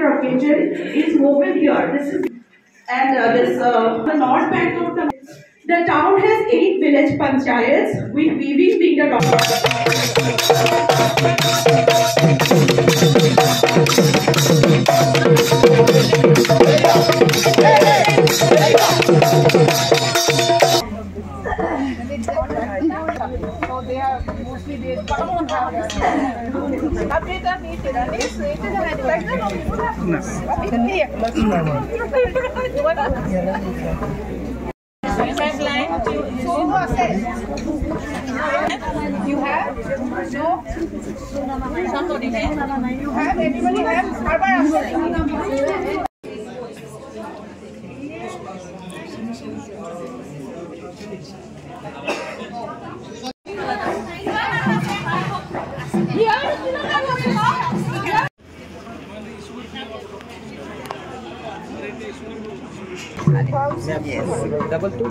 particular occasion is woven here. This is the north bank of the town has 8 village panchayats, with weaving being the So they are mostly they don't have you have no somebody you have everybody has Yes, double two.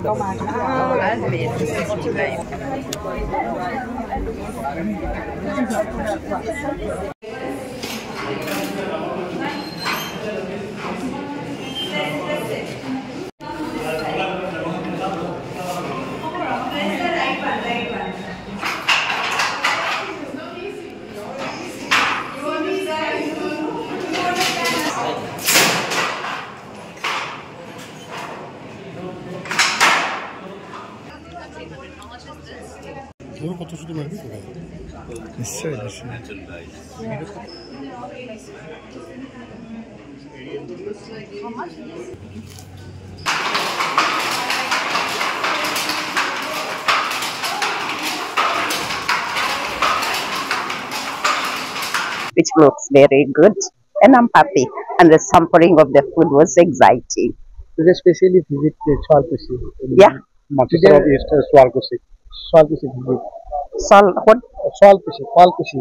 Which looks very good, and I'm happy. And the sampling of the food was exciting. Did you especially visit Swalkushi? Yeah. Swalkushi. What? Swalkushi.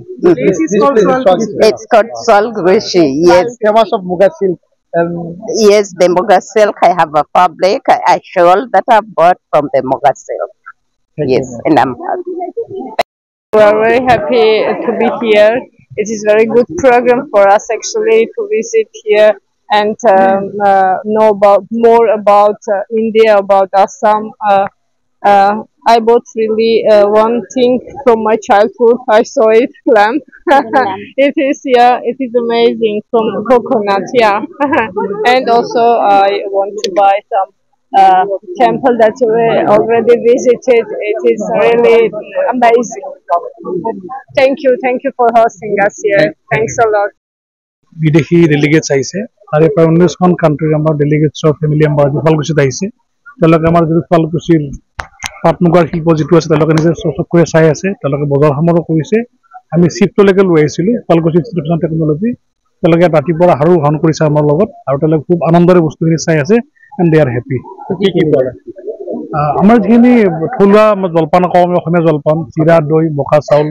It's called Swalkushi. Yes. Famous of Muga silk. Yes, the Muga silk. I have a fabric, a shawl that I bought from the Muga silk. Yes, and I'm happy. We are very happy to be here. It is a very good program for us actually to visit here and know more about India, about Assam. I bought really one thing from my childhood. I saw it, lamp. It is amazing, from coconut, yeah. And also I want to buy some temple that we already visited. It is really amazing. Thank you for hosting us here. Thanks a lot. বিদেশী delegates আহিছে তাৰে পৰা 19খন কাণ্ট্ৰিৰ আমাৰ ডেলিগেটছৰ family member শুৱালকুছিত আহিছে তেওঁলোকে আমাৰ যিটো শুৱালকুছিৰ পাট মুগাৰ শিল্প যিটো আছে তেওঁলোকে নিজে চকুৰে চাই আছে তেওঁলোকে বজাৰ সমাৰো কৰিছে আমি শিফ্টলৈকে লৈ আহিছিলোঁ শুৱালকুছি ইনষ্টিটিউট অফ টেকনলজি তেওঁলোকে ৰাতিপুৱা আহাৰো গ্ৰহণ কৰিছে আমাৰ লগত আৰু তেওঁলোকে খুব আনন্দৰে বস্তুখিনি চাই আছে এণ্ড দে আৰ হেপী আমাৰ যিখিনি থলুৱা জলপান কওঁ আমি অসমীয়া জলপান চিৰা দৈ বোকা চাউল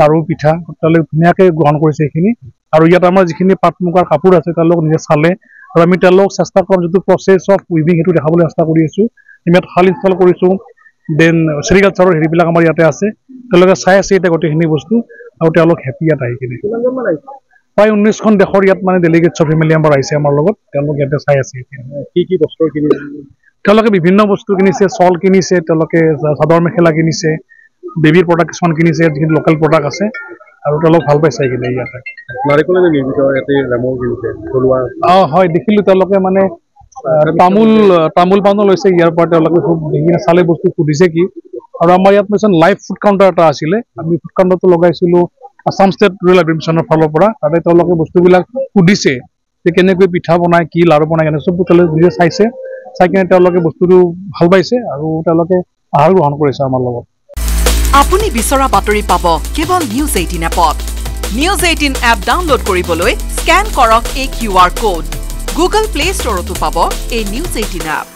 লাৰু পিঠা তেওঁলোকে ধুনীয়াকৈ গ্ৰহণ কৰিছে এইখিনি আৰু ইয়াত আমাৰ যিখিনি পাট মুগাৰ কাপোৰ আছে তেওঁলোক নিজে চালে আৰু আমি তেওঁলোকক চেষ্টা কৰাৰ যিটো প্ৰচেছ অফ উইভিং সেইটো দেখাবলৈ চেষ্টা কৰি আছোঁ আমি ইয়াত শাল ইনষ্টল কৰিছোঁ দেন চেৰিকালচাৰৰ হেৰিবিলাক আমাৰ ইয়াতে আছে তেওঁলোকে চাই আছে এতিয়া গোটেইখিনি বস্তু আৰু তেওঁলোক হেপী ইয়াত আহি কিনে প্ৰায় 19খন দেশৰ ইয়াত মানে ডেলিগেটছৰ ফেমিলি মেম্বাৰ আহিছে আমাৰ লগত তেওঁলোক ইয়াতে চাই আছে কি বস্তু কিনিছে তেওঁলোকে বিভিন্ন বস্তু কিনিছে চল কিনিছে তেওঁলোকে চাদৰ মেখেলা কিনিছে বেবিৰ প্ৰডাক্ট কিছুমান কিনিছে যিখিনি লোকেল প্ৰডাক্ট আছে আৰু তেওঁলোক ভাল পাইছে কিনে ইয়াতে নাৰিকলেৰে নিৰ্মিত ইয়াতে লেমৰ কিনিছে থলুৱা হয় দেখিলোঁ তেওঁলোকে মানে তামোল পাণো লৈছে ইয়াৰ পৰা তেওঁলোকে খুব দেখিনে চালে বস্তু সুধিছে কি আৰু আমাৰ ইয়াত মানে লাইভ ফুড কাউণ্টাৰ এটা আছিলে আমি ফুড কাউণ্টাৰটো লগাইছিলোঁ আসাম ষ্টেট ৰুৰেল এডমিনিষ্ট্ৰেশ্যনৰ ফালৰ পৰা তাতে তেওঁলোকে বস্তুবিলাক সুধিছে যে কেনেকৈ পিঠা বনায় কি লাৰু বনায় কেনে চব তেওঁলোকে নিজে চাইছে চাই কিনে তেওঁলোকে বস্তুটো ভাল পাইছে আৰু তেওঁলোকে আহাৰ গ্ৰহণ কৰিছে আমাৰ লগত আপুনি বিচৰা বাতৰি পাব কেৱল নিউজ 18 এপত নিউজ 18 এপ ডাউনলোড কৰিবলৈ স্ক্যান কৰক এই QR কোড গুগল প্লে ষ্টৰতো পাব এই নিউজ 18 এপ